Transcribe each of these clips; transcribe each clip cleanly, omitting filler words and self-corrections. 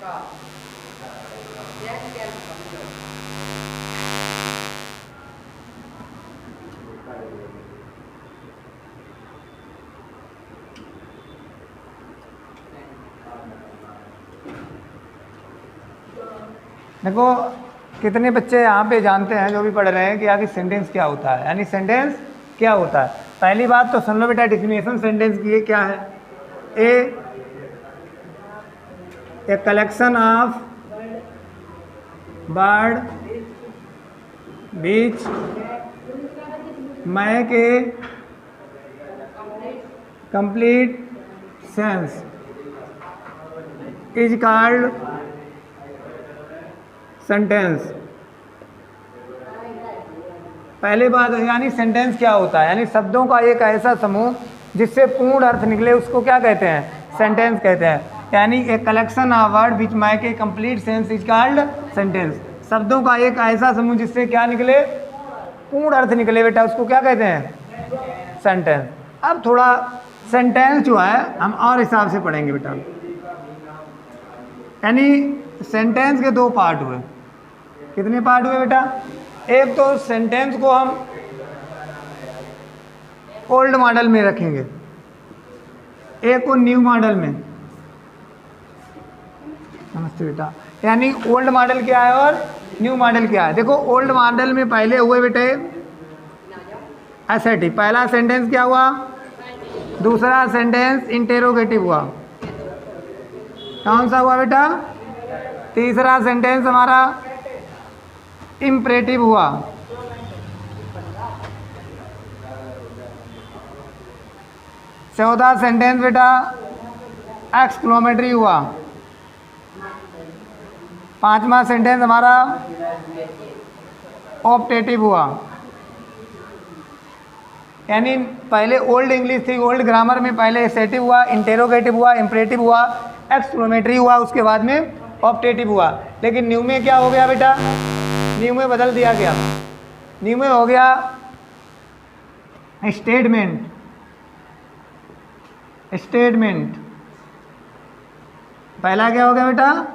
देखो कितने बच्चे यहाँ पे जानते हैं जो भी पढ़ रहे हैं कि आगे सेंटेंस क्या होता है, यानी सेंटेंस क्या होता है। पहली बात तो सुन लो बेटा, डेफिनेशन सेंटेंस की क्या है। ए कलेक्शन ऑफ वर्ड बीच मैं के complete sense is called sentence. पहली बात यानी सेंटेंस क्या होता है, यानी शब्दों का एक ऐसा समूह जिससे पूर्ण अर्थ निकले उसको क्या कहते हैं, सेंटेंस कहते हैं। यानी एक collection of word which make a complete sense is called sentence. शब्दों का एक ऐसा समूह जिससे क्या निकले, पूर्ण अर्थ निकले बेटा, उसको क्या कहते हैं, सेंटेंस। अब थोड़ा सेंटेंस जो है हम और हिसाब से पढ़ेंगे बेटा। यानी सेंटेंस के दो पार्ट हुए। कितने पार्ट हुए बेटा? एक तो सेंटेंस को हम ओल्ड मॉडल में रखेंगे, एक को न्यू मॉडल में। नमस्ते बेटा। यानी ओल्ड मॉडल क्या है और न्यू मॉडल क्या है। देखो ओल्ड मॉडल में पहले हुए बेटे एसेटिव। पहला सेंटेंस क्या हुआ, दूसरा सेंटेंस इंटेरोगेटिव हुआ। कौन सा हुआ बेटा? तीसरा सेंटेंस हमारा इम्परेटिव हुआ। चौथा सेंटेंस बेटा एक्सक्लेमेटरी हुआ। पांचवा सेंटेंस हमारा ऑप्टेटिव हुआ। यानी पहले ओल्ड इंग्लिश थी, ओल्ड ग्रामर में पहले एसेटिव हुआ, इंटेरोगेटिव हुआ, इम्परेटिव हुआ, एक्सक्लेमेटरी हुआ, उसके बाद में ऑप्टेटिव हुआ। लेकिन न्यू में क्या हो गया बेटा, न्यू में बदल दिया गया। न्यू में हो गया स्टेटमेंट। स्टेटमेंट पहला क्या हो गया बेटा,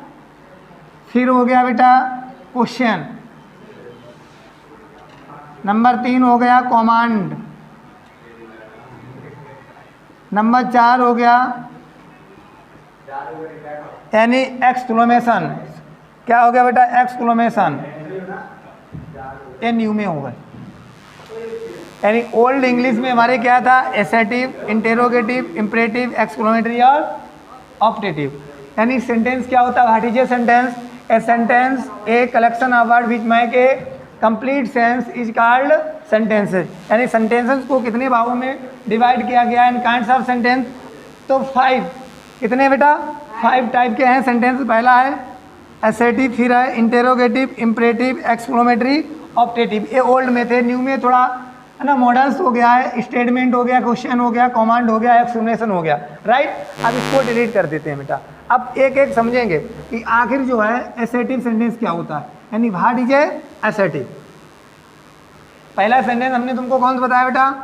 फिर हो गया बेटा क्वेश्चन, नंबर 3 हो गया कमांड, नंबर 4 हो गया यानी एक्सक्लेमेशन। क्या हो गया बेटा, एक्सक्लेमेशन। ये न्यू में होगा। यानी ओल्ड इंग्लिश में हमारे क्या था, एसेटिव, इंटेरोगेटिव, इम्परेटिव, एक्सक्लेमेटरी और ऑप्टेटिव। यानी सेंटेंस क्या होता है, what is a sentence? A sentence a collection of word which make a complete sense is called sentences. यानी सेंटेंसेस को कितने भागों में डिवाइड किया गया इन काइंड्स ऑफ सेंटेंस? तो 5। कितने बेटा? 5 टाइप के हैं सेंटेंस। पहला है एसेटिव, फिर है इंटेरोगेटिव, इम्परेटिव, एक्सक्लेमेटरी, ऑप्टेटिव। ये ओल्ड में थे। न्यू में थोड़ा है ना मॉडल्स हो गया है, स्टेटमेंट हो गया, क्वेश्चन हो गया, कमांड हो गया, एक्सक्लेमेशन हो गया, राइट। अब इसको डिलीट कर देते हैं बेटा। अब एक एक समझेंगे कि आखिर जो है एसेटिव सेंटेंस क्या होता है, यानी व्हाट इज ए एसेटिव। पहला सेंटेंस हमने तुमको कौन सा बताया बेटा,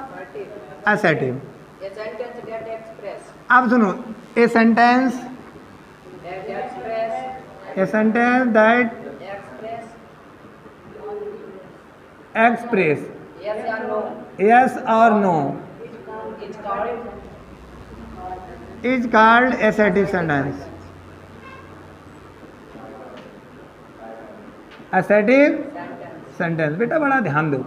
एसेटिव। अब सुनो, ए sentence that express yes or no is called assertive sentence. assertive sentence बेटा बड़ा ध्यान दो।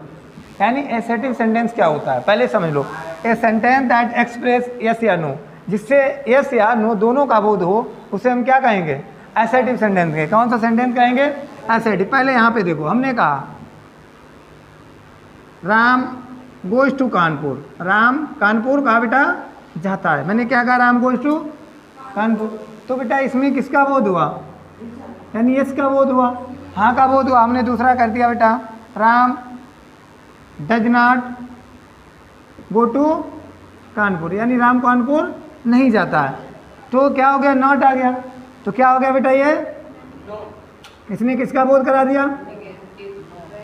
यानी assertive sentence क्या होता है पहले समझ लो। A sentence that express yes या no, जिससे yes या no दोनों का बोध हो, उसे हम क्या कहेंगे, assertive sentence कहेंगे। कौन सा सेंटेंस कहेंगे, assertive। पहले यहाँ पे देखो, हमने कहा राम गोज टू कानपुर। राम कानपुर कहा बेटा जाता है। मैंने क्या कहा, राम गोज टू कानपुर। तो बेटा इसमें किसका बोध हुआ, यानी यस का बोध हुआ, हाँ का बोध हुआ। हमने दूसरा कर दिया बेटा, Ram does not go to Kanpur, यानी राम कानपुर नहीं जाता है। तो क्या हो गया, नॉट आ गया। तो क्या हो गया बेटा, ये इसने किसका बोध करा दिया,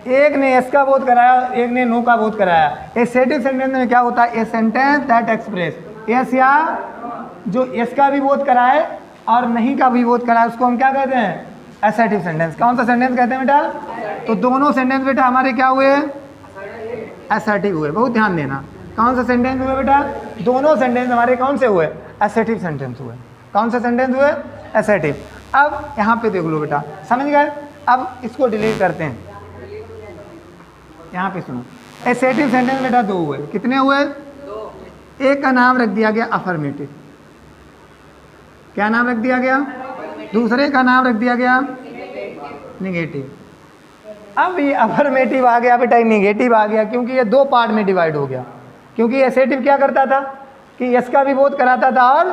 एक ने यस का बोध कराया, एक ने नो का बोध कराया। एसेटिव सेंटेंस में क्या होता है, ए सेंटेंस दैट एक्सप्रेस यस या जो यस का भी बोध कराए और नहीं का भी बोध करा, उसको हम क्या कहते हैं? Assertive sentence. कौन सा सेंटेंस कहते हैं बेटा? तो दोनों सेंटेंस बेटा हमारे क्या हुए? एसर्टिव हुए। बहुत ध्यान देना, कौन सा सेंटेंस हुए बेटा? दोनों सेंटेंस हमारे कौन से हुए? एसर्टिव सेंटेंस हुए। कौन सा सेंटेंस हुए? एसर्टिव। अब यहाँ पे देख लो बेटा, समझ गए? अब इसको डिलीट करते हैं। यहाँ पे सुनो, एसर्टिव सेंटेंस बेटा दो हुए। कितने हुए? एक का नाम रख दिया गया अफर्मेटिव। क्या नाम रख दिया गया? दूसरे का नाम रख दिया गया निगेटिव। अब ये अफर्मेटिव आ गया बेटा, निगेटिव आ गया, क्योंकि ये दो पार्ट में डिवाइड हो गया। क्योंकि एसर्टिव क्या करता था कि यस का भी बोध कराता था और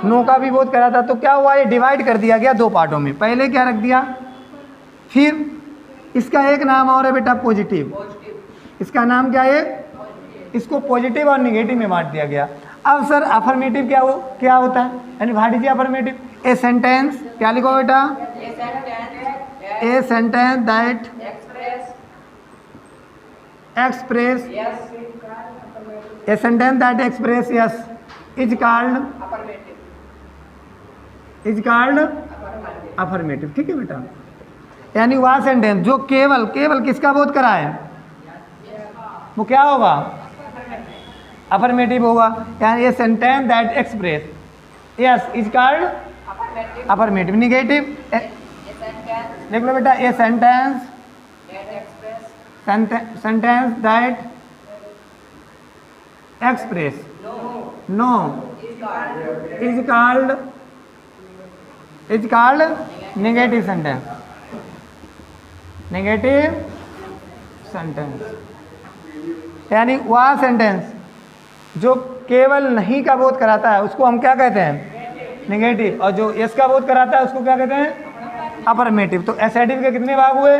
नो का भी बोध कराता। तो क्या हुआ? ये डिवाइड कर दिया गया दो पार्टों में। पहले क्या रख दिया? फिर इसका एक नाम और है बेटा पॉजिटिव। इसका नाम क्या है? इसको पॉजिटिव और निगेटिव में बांट दिया गया। अब सर अफर्मेटिव क्या होता है? यानी what is affirmative? A sentence, क्या लिखो बेटा? ए sentence that express, A sentence that express yes is called affirmative. ठीक है बेटा, यानी वह सेंटेंस जो केवल किसका बोध करा है वो क्या होगा? अफर्मेटिव होगा। यानी ये sentence that express yes is called affirmative. Negative देख लो बेटा, ये sentence that express no is called negative sentence. Negative sentence यानी वह सेंटेंस जो केवल नहीं का बोध कराता है उसको हम क्या कहते हैं? नेगेटिव। और जो यस का बोध कराता है उसको क्या कहते हैं? अफर्मेटिव। तो एसर्टिव के कितने भाग हुए?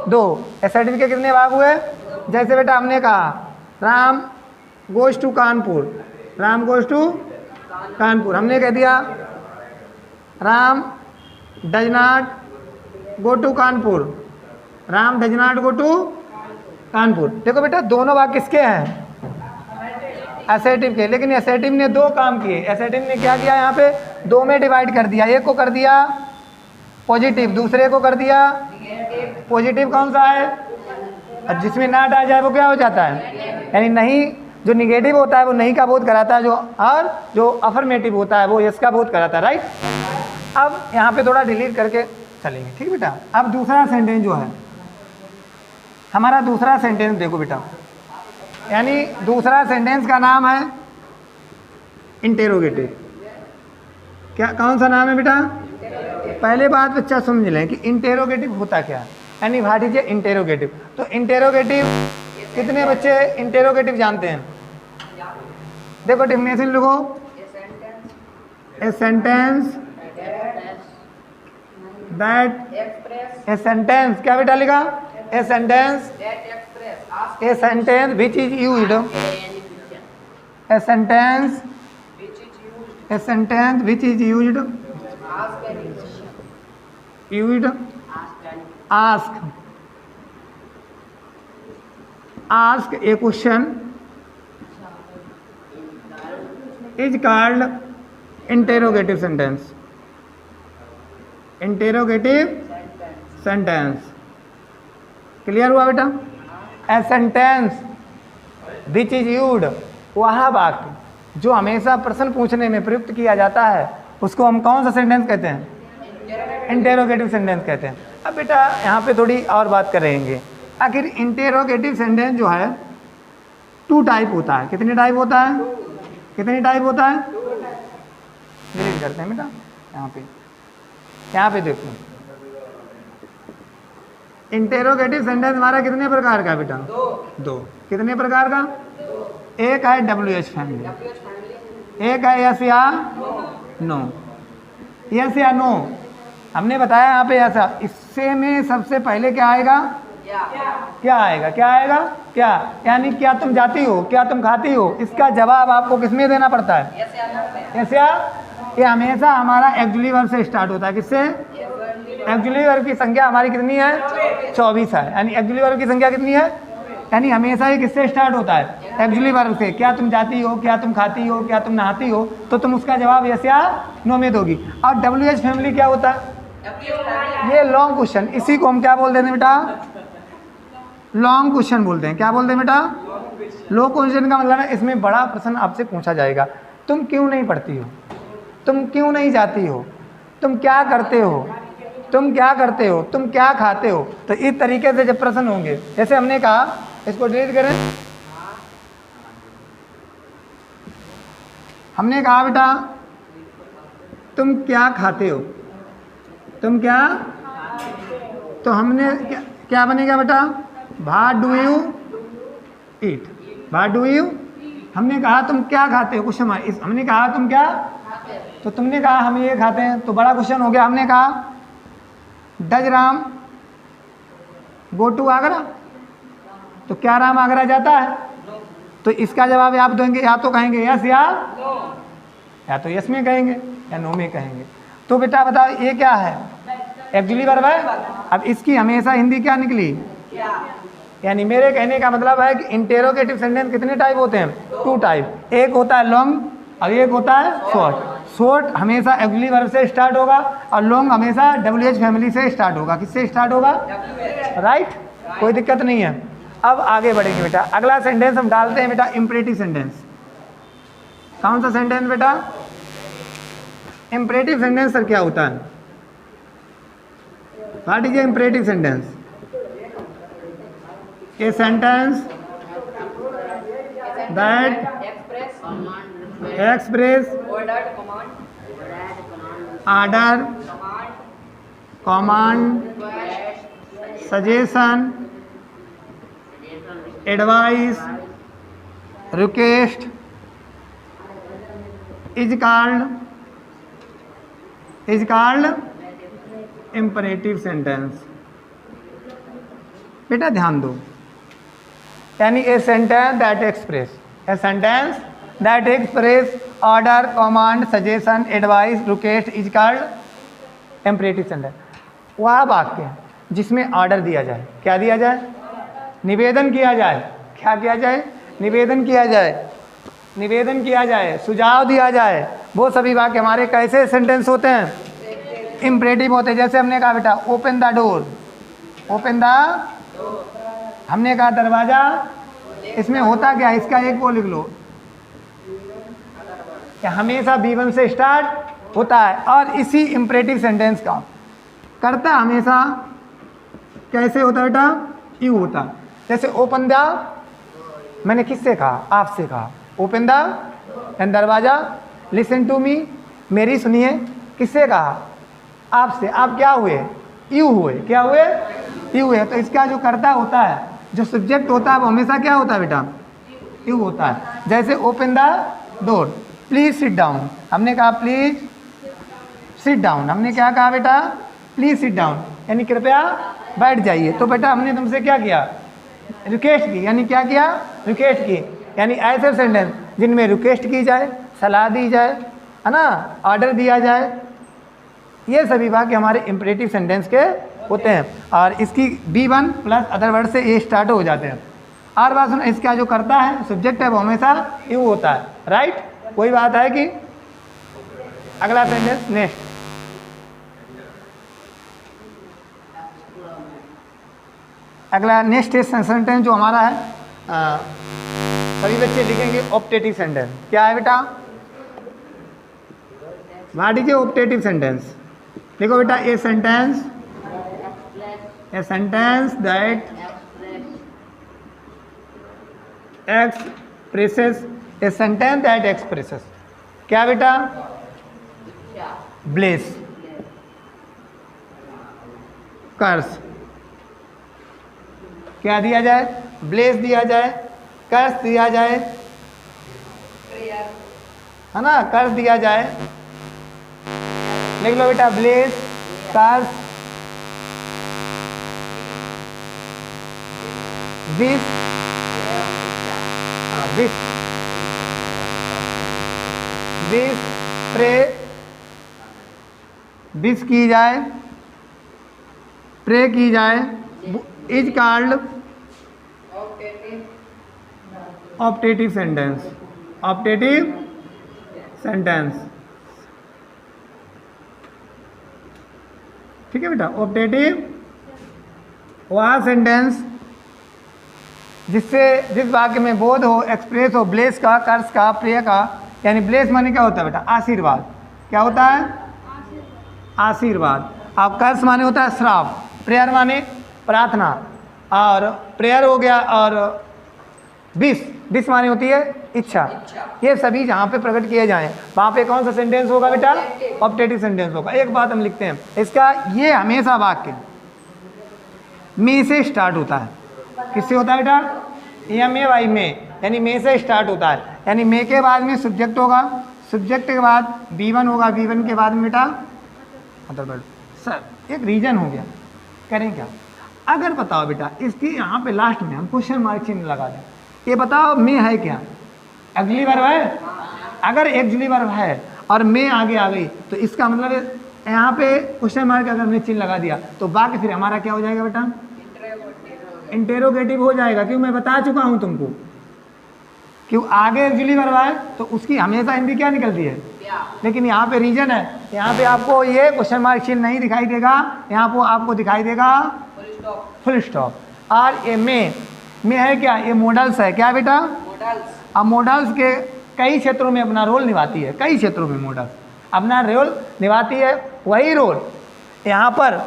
दो। एसर्टिव के कितने भाग हुए? जैसे बेटा हमने कहा Ram goes to Kanpur, Ram goes to Kanpur. हमने कह दिया Ram does not go to Kanpur, Ram does not go to Kanpur. देखो बेटा दोनों भाग किसके हैं? एसर्टिव के। लेकिन एसर्टिव ने दो काम किए। एसर्टिव ने क्या किया? यहाँ पे दो में डिवाइड कर दिया। एक को कर दिया पॉजिटिव, दूसरे को कर दिया पॉजिटिव। कौन सा है? और जिसमें नॉट आ जाए वो क्या हो जाता है? यानी नहीं, जो निगेटिव होता है वो नहीं का बोध कराता है, और जो अफर्मेटिव होता है वो यस का बोध कराता है। राइट। अब यहाँ पे थोड़ा डिलीट करके चलेंगे। ठीक बेटा। अब दूसरा सेंटेंस जो है हमारा, दूसरा सेंटेंस देखो बेटा, यानी दूसरा सेंटेंस का नाम है इंटेरोगेटिव। क्या, कौन सा नाम है बेटा? पहले बात बच्चा समझ लें कि इंटेरोगेटिव होता क्या है, यानी व्हाट इज इंटेरोगेटिव। तो इंटेरोगेटिव कितने बच्चे इंटेरोगेटिव जानते हैं? देखो डेफिनेशन लिखो, ए सेंटेंस दैट, ए सेंटेंस क्या बेटा लिखा? A sentence which is used, a sentence which is used ask a question is called interrogative sentence. Interrogative sentence. Clear हुआ बेटा? A sentence which is used, वह वाक्य जो हमेशा प्रश्न पूछने में प्रयुक्त किया जाता है उसको हम कौन सा सेंटेंस कहते हैं? इंटेरोगेटिव सेंटेंस कहते हैं। अब बेटा यहाँ पे थोड़ी और बात करेंगे। आखिर इंटेरोगेटिव सेंटेंस जो है टू टाइप होता है। कितने टाइप होता है? कितने टाइप होता है? डिलीट करते हैं बेटा। यहाँ पे देखो, इंटेरोगेटिव सेंटेंस हमारा कितने प्रकार का बेटा? दो। कितने प्रकार का? एक है WH फैमिली, एक है यस या नो। यस या नो हमने बताया यहाँ पे ऐसा। इससे में सबसे पहले क्या आएगा? क्या आएगा? क्या आएगा? क्या, यानी क्या तुम जाती हो, क्या तुम खाती हो, इसका जवाब आपको किसमें देना पड़ता है? यस या। ये हमेशा हमारा एक्चुअली वर्ब से स्टार्ट होता है। किससे? एक्चुअली वर्ब की संख्या हमारी कितनी है? 24 है। यानी एक्चुअली वर्ब की संख्या कितनी है? यानी हमेशा ये किससे स्टार्ट होता है? एक्चुअली वर्ब से, क्या तुम जाती हो, क्या तुम खाती हो, क्या तुम नहाती हो, तो तुम उसका जवाब यस या नो में दोगी। और WH फैमिली क्या होता है? ये लॉन्ग क्वेश्चन, इसी को हम क्या बोलते हैं बेटा? लॉन्ग क्वेश्चन बोलते हैं। क्या बोलते हैं बेटा? लॉन्ग क्वेश्चन का मतलब है इसमें बड़ा प्रश्न आपसे पूछा जाएगा। तुम क्यों नहीं पढ़ती हो, तुम क्यों नहीं जाती हो, तुम क्या करते हो, तुम क्या करते हो, तुम क्या खाते हो। तो इस तरीके से जब प्रश्न होंगे, जैसे हमने कहा, इसको डिलीट करें, हमने कहा बेटा तुम क्या खाते हो, तुम क्या, तो हमने क्या बनेगा बेटा? What do you eat, what do you. हमने कहा तुम क्या खाते हो, क्वेश्चन मार्क। हमने कहा तुम क्या, तो तुमने कहा हम ये खाते हैं, तो बड़ा क्वेश्चन हो गया। हमने कहा does Ram go to Agra, तो क्या राम आगरा जाता है? तो इसका जवाब आप देंगे, या तो कहेंगे यस या तो यस में कहेंगे या नो में कहेंगे। तो बेटा बताओ ये क्या है? एक्चुअली वर्ब है। अब इसकी हमेशा हिंदी क्या निकली? यानी मेरे कहने का मतलब है कि इंटेरोगेटिव सेंटेंस कितने टाइप होते हैं? 2 टाइप। एक होता है लॉन्ग और एक होता है शॉर्ट। शॉर्ट हमेशा एक्चुअली वर्ब से स्टार्ट होगा और लॉन्ग हमेशा WH फैमिली से स्टार्ट होगा। किससे स्टार्ट होगा? राइट, कोई दिक्कत नहीं है। अब आगे बढ़ेंगे बेटा। अगला सेंटेंस हम डालते हैं बेटा इंपरेटिव सेंटेंस। कौन सा सेंटेंस बेटा? इंपरेटिव सेंटेंस सर क्या होता है? What is a imperative sentence? A sentence that express order, command, suggestion, advice, request is called imperative sentence। बेटा ध्यान दो, यानी ए sentence that express order, command, suggestion, advice, request is called imperative sentence. वह वाक्य जिसमें ऑर्डर दिया जाए, क्या दिया जाए? निवेदन किया जाए। क्या किया जाए? निवेदन किया जाए, निवेदन किया जाए, सुझाव दिया जाए। वो सभी वाक्य हमारे कैसे सेंटेंस होते हैं? इंपरेटिव होते हैं। जैसे हमने कहा बेटा open the door, open the, हमने कहा दरवाजा, इसमें होता क्या? इसका एक वो लिख लो कि हमेशा B1 से स्टार्ट होता है और इसी इंपरेटिव सेंटेंस का करता हमेशा कैसे होता है बेटा? यू होता है। जैसे ओपन द, मैंने किससे कहा? आपसे कहा। ओपन द एंड दरवाजा, लिसन टू मी, मेरी सुनिए। किससे कहा? आपसे। आप क्या हुए? यू हुए। क्या हुए? यू हुए। तो इसका जो कर्ता होता है, जो सब्जेक्ट होता है, वो हमेशा क्या होता है बेटा? यू होता है। जैसे open the door, please sit down, हमने कहा प्लीज सिट डाउन। हमने क्या कहा बेटा? प्लीज सिट डाउन, यानी कृपया बैठ जाइए। तो बेटा हमने तुमसे क्या किया? रिक्वेस्ट की। यानी क्या किया? रिक्वेस्ट की। यानी ऐसे सेंटेंस जिनमें रिक्वेस्ट की जाए, सलाह दी जाए, है ना, ऑर्डर दिया जाए, ये सभी वाक्य हमारे इंपरेटिव सेंटेंस के होते हैं। और इसकी B1 प्लस अदर वर्ड से ये स्टार्ट हो जाते हैं। और बात सुनो, इसका जो करता है, सब्जेक्ट है, वो हमेशा यू होता है। राइट, कोई बात है कि? अगला सेंटेंस नेक्स्ट। अगला नेक्स्ट सेंटेंस जो हमारा है, सभी बच्चे लिखेंगे ऑप्टेटिव सेंटेंस। क्या है बेटा? What is a optative sentence? देखो बेटा, ए sentence that expresses, A sentence that expresses, क्या बेटा? ब्लेस, कर्स। क्या दिया जाए? ब्लेस दिया जाए, कर्स दिया जाए, है ना, कर्स दिया जाए। लिख लो बेटा, ब्लेस, कर्स, विश, विश, प्रे, विश की जाए, प्रे की जाए, is called optative sentence, optative sentence, ठीक है बेटा। ऑप्टेटिव वह सेंटेंस जिस वाक्य में बोध हो, एक्सप्रेस हो, ब्लेस का, कर्स का, प्रेय का। यानी ब्लेस माने क्या होता है बेटा? आशीर्वाद। क्या होता है? आशीर्वाद। अब कर्स माने होता है श्राप, प्रेयर माने प्रार्थना, और प्रेयर हो गया, और विश माने होती है इच्छा। ये सभी जहाँ पे प्रकट किए जाएं वहाँ पे कौन सा सेंटेंस होगा बेटा? ऑप्टेटिव सेंटेंस होगा। एक बात हम लिखते हैं इसका, ये हमेशा वाक्य में से स्टार्ट होता है। किससे होता है बेटा? MAY में, यानी में से स्टार्ट होता है। यानी में के बाद में सब्जेक्ट होगा, सब्जेक्ट के बाद V1 होगा, V1 के बाद में बेटा अदर। सर एक रीजन हो गया, करें क्या? अगर बताओ बेटा इसकी यहाँ पे लास्ट में हम क्वेश्चन मार्क चिन्ह लगा दें, ये बताओ में है क्या? अगली वर्ब है। अगर एक्सिलरी वर्ब है और में आगे आ गई तो इसका मतलब यहाँ पे क्वेश्चन मार्क अगर हमने चिन्ह लगा दिया तो वाक्य फिर हमारा क्या हो जाएगा बेटा? इंटेरोगेटिव हो जाएगा। क्यों? मैं बता चुका हूँ तुमको, क्यों आगे एक्सिलरी वर्ब है तो उसकी हमेशा हिंदी क्या निकलती है? लेकिन यहाँ पे रीजन है, यहाँ पे आपको ये क्वेश्चन मार्क चिन्ह नहीं दिखाई देगा, यहाँ पे आपको दिखाई देगा फुल स्टॉप। और ये में है क्या? ये मॉडल्स है। क्या बेटा? अब मॉडल्स के कई क्षेत्रों में अपना रोल निभाती है, कई क्षेत्रों में मॉडल्स अपना रोल निभाती है। वही रोल यहाँ पर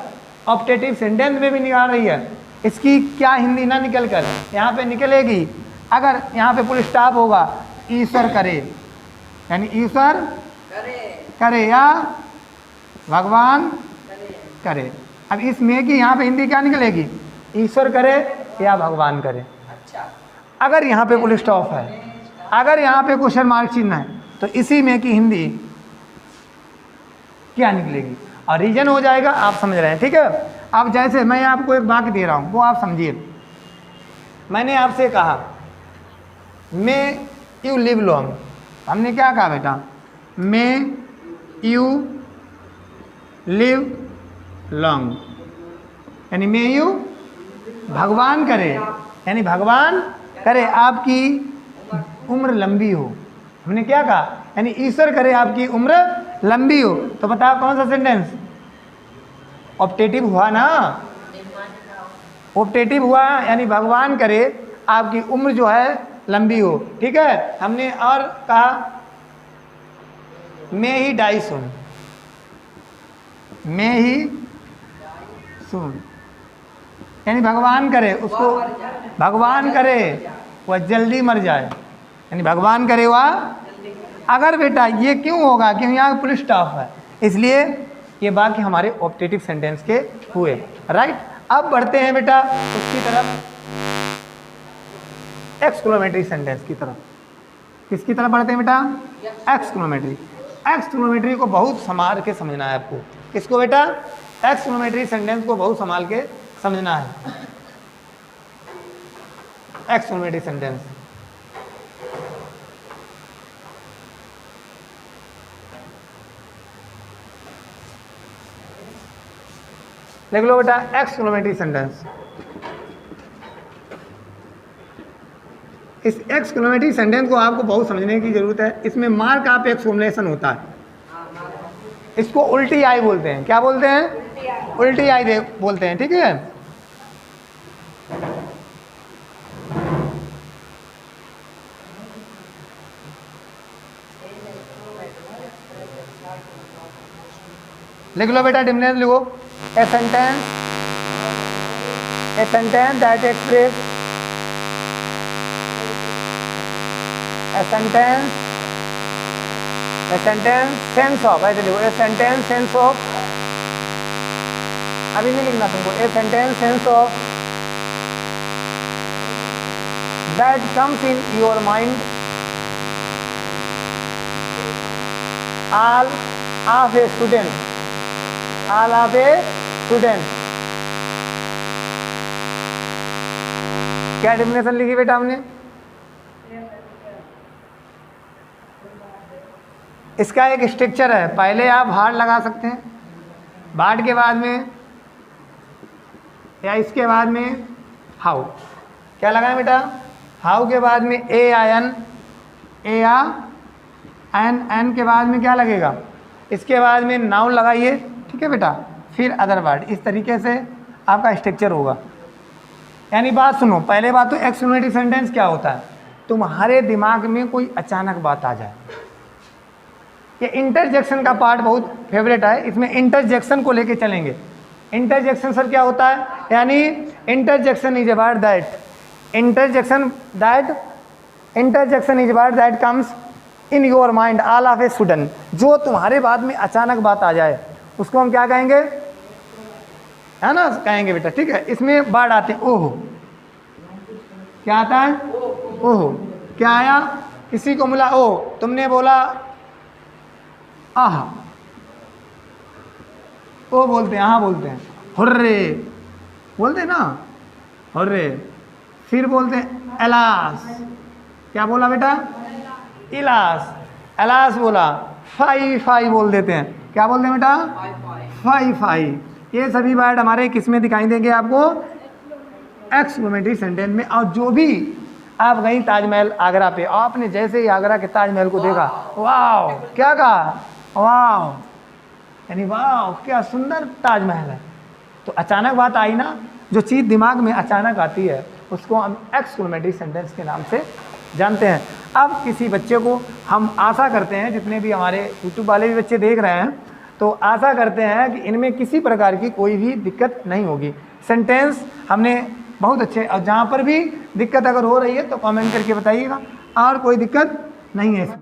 ऑप्टेटिव सेंटेंस में भी निकाल रही है। इसकी क्या हिंदी ना निकल कर यहाँ पे निकलेगी? अगर यहाँ पे फुल स्टॉप होगा, ईश्वर करे, यानी ईश्वर करे या भगवान करे। अब इस में की यहाँ पे हिंदी क्या निकलेगी? ईश्वर करे या भगवान करे। अगर यहाँ पे फुल स्टॉप है, अगर यहाँ पे क्वेश्चन मार्क चिन्ह है, तो इसी में की हिंदी क्या निकलेगी? और रीजन हो जाएगा, आप समझ रहे हैं, ठीक है। अब जैसे मैं आपको एक वाक्य दे रहा हूँ, वो आप समझिए। मैंने आपसे कहा मे यू लिव लॉन्ग, हमने क्या कहा बेटा? मे यू लिव लॉन्ग, यानी मे यू भगवान करे, यानी भगवान करे आपकी उम्र लंबी हो। हमने क्या कहा? यानी ईश्वर करे आपकी उम्र लंबी हो। तो बताओ कौन सा सेंटेंस ऑप्टेटिव हुआ ना? ऑप्टेटिव हुआ, यानी भगवान करे आपकी उम्र जो है लंबी हो, ठीक है। हमने और कहा मैं ही डाई सुन, मैं ही सुन, यानी भगवान करे उसको, भगवान करे वह जल्दी मर जाए, यानी भगवान करे वह। अगर बेटा ये क्यों होगा? क्यों? यहाँ फुल स्टॉप है, इसलिए ये वाक्य हमारे ऑप्टेटिव सेंटेंस के हुए, राइट। अब बढ़ते हैं बेटा उसकी तरफ, एक्सक्लेमेटरी सेंटेंस की तरफ। किसकी तरफ बढ़ते हैं बेटा? एक्सक्लेमेटरी। एक्सक्लेमेटरी को बहुत संभाल के समझना है आपको। किसको बेटा? एक्सक्लेमेटरी सेंटेंस को बहुत संभाल के समझना है। एक्सक्लेमेटरी सेंटेंस लिख लो बेटा, एक्सक्लेमेटरी सेंटेंस। इस एक्सक्लेमेटरी सेंटेंस को आपको बहुत समझने की जरूरत है। इसमें मार्क ऑफ एक्सक्लेमेशन होता है। इसको उल्टी आई बोलते हैं। क्या बोलते हैं? उल्टी आई बोलते हैं, ठीक है। लिख लो बेटा, डिफरेंस लिखो। ए sentence that express, a sentence sense of, ऐसे लिखो, ए सेंटेंस सेंस ऑफ, अभी नहीं लिखना तुमको, a sentence sense of that comes in your mind all of a student, all of a student. क्या डेफिनेशन लिखी बेटा हमने? इसका एक स्ट्रक्चर है, पहले आप हार्ड लगा सकते हैं, बार्ड के बाद में या इसके बाद में हाउ। क्या लगाएं बेटा? हाउ के बाद में ए आ एन, ए आ एन, एन के बाद में क्या लगेगा, इसके बाद में नाउन लगाइए, ठीक है बेटा, फिर अदर वर्ड। इस तरीके से आपका स्ट्रक्चर होगा। यानी बात सुनो, पहले बात तो एक्सक्लेमेटरी सेंटेंस क्या होता है, तुम्हारे दिमाग में कोई अचानक बात आ जाए। ये इंटरजेक्शन का पार्ट बहुत फेवरेट है, इसमें इंटरजेक्शन को लेके चलेंगे। इंटरजेक्शन सर क्या होता है, यानी interjection is a word that, interjection is word that comes in your mind all of a sudden. जो तुम्हारे बाद में अचानक बात आ जाए उसको हम क्या कहेंगे, है ना, कहेंगे बेटा, ठीक है। इसमें वर्ड आते हैं ओह, क्या आता है, ओह, क्या आया, किसी को मिला ओ, तुमने बोला आह, ओ बोलते हैं, हाँ बोलते हैं, हुर्रे बोलते हैं ना, हुर्रे। फिर बोलते हैं एलास, क्या बोला बेटा, इलास, एलास बोला, फाई फाई बोल देते हैं, क्या बोलते हैं बेटा, फाई फाई। ये सभी वर्ड हमारे किस में दिखाई देंगे आपको, एक्सक्लेमेटरी सेंटेंस में। और जो भी आप गई ताजमहल आगरा पे, आपने जैसे ही आगरा के ताजमहल को देखा, वाह, क्या कहा, वाह, यानी वाह क्या सुंदर ताजमहल है। तो अचानक बात आई ना, जो चीज़ दिमाग में अचानक आती है उसको हम एक्सक्लेमेटरी सेंटेंस के नाम से जानते हैं। अब किसी बच्चे को हम आशा करते हैं, जितने भी हमारे यूट्यूब वाले भी बच्चे देख रहे हैं, तो आशा करते हैं कि इनमें किसी प्रकार की कोई भी दिक्कत नहीं होगी। सेंटेंस हमने बहुत अच्छे, और जहाँ पर भी दिक्कत अगर हो रही है तो कमेंट करके बताइएगा, और कोई दिक्कत नहीं है।